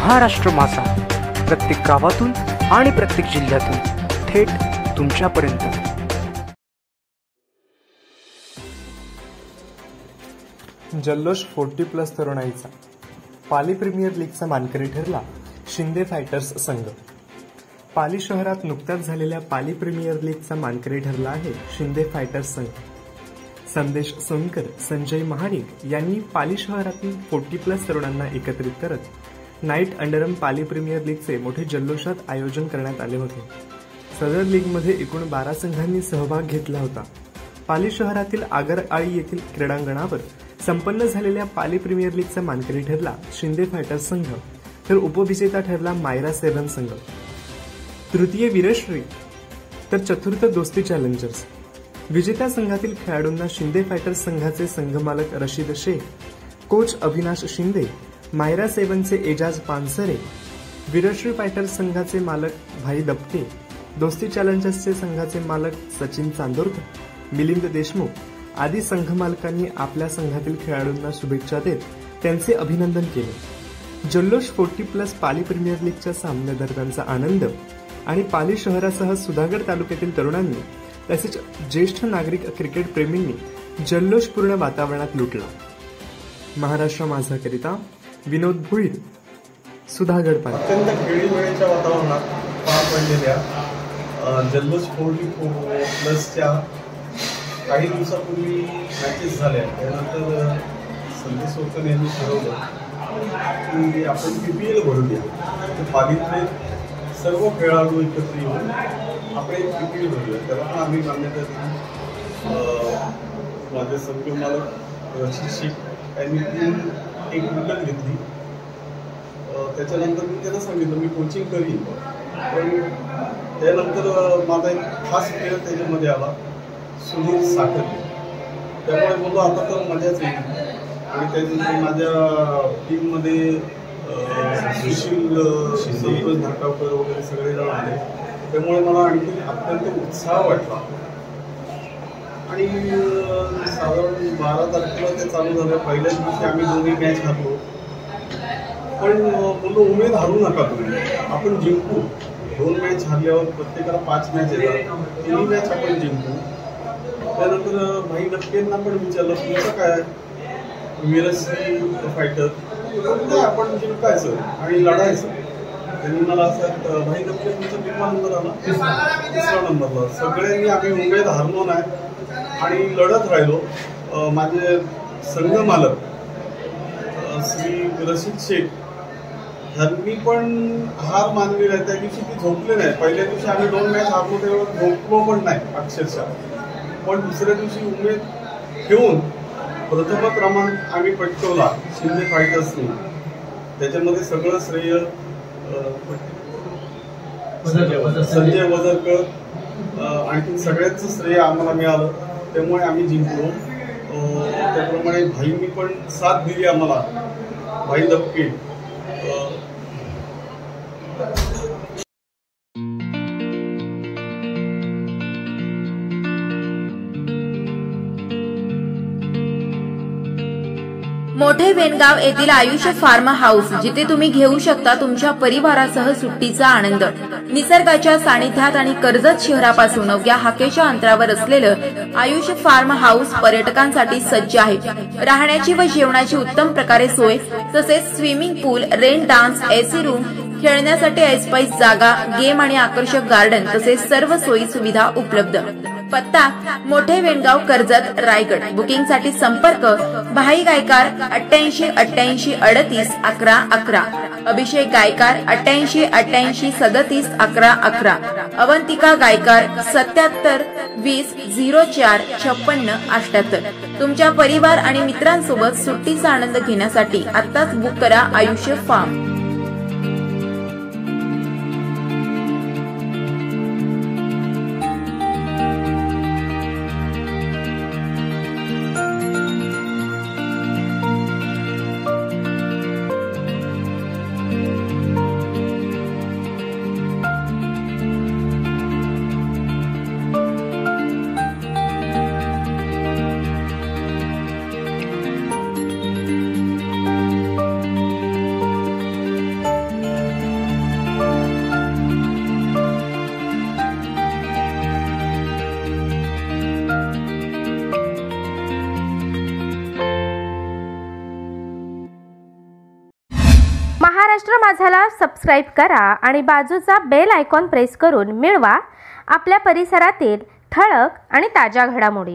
महाराष्ट्र माझा, प्रत्येक गावातून आणि प्रत्येक जिल्ह्यातून थेट तुमच्यापर्यंत. जल्लोष 40+ तरुणाईचा. पाली प्रीमियर लीगचा मानकरी ठरला शिंदे फायटर्स संघ. पाली शहरात नुकत्याच झालेल्या पाली प्रीमियर लीगचा मानकरी ठरला आहे शिंदे फायटर्स संघ. संदेश सोनकर, संजय महाडिक यांनी पाली शहरातील 40+ तरुणांना एकत्रित करत नाईट अंडरम पाली प्रीमियर लीगचे मोठे जल्लोषात आयोजन करण्यात आले होते. सदर लीगमध्ये एकूण 12 संघांनी सहभाग घेतला होता. पाली शहरातील आगरआळी येथील क्रीडांगणावर संपन्न झालेल्या पाली प्रीमियर लीगचा मानकरी ठरला शिंदे फायटर्स संघ, तर उपविजेता ठरला मायरा 7 संघ. तृतीय वीरश्री तर चतुर्थ दोस्ती चॅलेंजर्स. विजेत्या संघातील खेळाडूंना शिंदे फायटर्स संघाचे संघमालक रशीद शेख, कोच अविनाश शिंदे, मायरा 7चे एजाज पानसरे, वीरश्री फायटर्स संघाचे मालक भाई दपके, दोस्ती चॅलेंजर्सचे संघाचे मालक सचिन चांदोरकर, मिलिंद देशमुख आदी संघ मालकांनी आपल्या संघातील खेळाडूंना शुभेच्छा देत त्यांचे अभिनंदन केले. जल्लोष 40+ पाली प्रीमियर लीगच्या सामन्यादरम्यानचा आनंद आणि पाली शहरासह सुधागड तालुक्यातील तरुणांनी तसेच ज्येष्ठ नागरिक क्रिकेट प्रेमींनी जल्लोषपूर्ण वातावरणात लुटला. महाराष्ट्र माझा करिता विनोद भुईर, सुधागड पाली. अत्यंत खेळीमेळीच्या वातावरणात पार पडलेल्या जल्लोष 40+च्या काही दिवसापूर्वी मॅचेस झाल्या. त्यानंतर संदेश सोनकर यांनी ठरवलं की आपण PPL भरूया. तर पालीतले सर्व खेळाडू एकत्र येऊन आपण एक PPL भरूया. त्याला पण आम्ही मान्यता दिली. माझे संघ मालक रशीद शेख यांनी एक विकत घेतली. त्याच्यानंतर मी त्यांना सांगितलं मी कोचिंग करीन, पण त्यानंतर माझा एक खास प्लेअर त्याच्यामध्ये आला, सुनील साखरे. त्यामुळे बोललो आता तर मजाच येईल. आणि त्याच्यानंतर माझ्या टीममध्ये सुशील संतोष धाकावकर वगैरे सगळे जण आले. त्यामुळे मला आणखी अत्यंत उत्साह वाटला. आणि साधारण 12 तारखेला ते चालू झालं. पहिल्याच दिवशी आम्ही दोन्ही मॅच हरलो, पण बोललो उमेद हरू नका तुम्ही, आपण जिंकू. 2 मॅच हरल्यावर प्रत्येकाला 5 मॅच येतात, 3 मॅच आपण जिंकू. त्यानंतर भाई दपकेंना पण विचारलं तुमचं काय वीरश्री फायटर, आपण जिंकायचं आणि लढायचं. त्यांनी मला असं भाई दपके तुमचा कितवा नंबर आला? 3रा नंबरला. सगळ्यांनी आम्ही उमेद हारलो नाही आणि लढत राहिलो. माझे संघ मालक श्री रशीद शेख यांनी पण हार मानली नाही. त्या दिवशी ती झोपले नाही. पहिल्या दिवशी आम्ही 2 मॅच हारलो तेव्हा झोपलो पण नाही अक्षरशः. पण दुसऱ्या दिवशी उमेद ठेवून प्रथम क्रमांक आम्ही पटकवला शिंदे फायटर्सनी. त्याच्यामध्ये सगळं श्रेय संजय वजरकर आणखी सगळ्यांचं श्रेय आम्हाला मिळालं. त्यामुळे आम्ही जिंकलो. त्याप्रमाणे भाईंनी पण साथ दिली आम्हाला. भाई दपके मोठे वेणगाव येथील आयुष्य फार्म हाऊस, जिथे तुम्ही घेऊ शकता तुमच्या परिवारासह सुट्टीचा आनंद. निसर्गाच्या सानिध्यात आणि कर्जत शहरापासून अवघ्या हाकेच्या अंतरावर असलेलं आयुष्य फार्म हाऊस पर्यटकांसाठी सज्ज आहे. राहण्याची व जेवणाची उत्तम प्रकारे सोय, तसेच स्विमिंग पूल, रेन डान्स, AC रूम, खेळण्यासाठी ऐसपैस जागा, गेम आणि आकर्षक गार्डन तसेच सर्व सोयी सुविधा उपलब्ध. पत्ता मोठे वेणगाव, कर्जत, रायगड. बुकिंगसाठी संपर्क भाई गायकार 88 88 38 11 11, अभिषेक गायकार 88 88 37 11 11, अवंतिका गायकार 77 20 04 56 78. तुमच्या परिवार आणि मित्रांसोबत सुट्टीचा आनंद घेण्यासाठी आत्ताच बुक करा आयुष्य फार्म. महाराष्ट्र माझाला सबस्क्राईब करा आणि बाजूचा बेल आयकॉन प्रेस करून मिळवा आपल्या परिसरातील ठळक आणि ताज्या घडामोडी।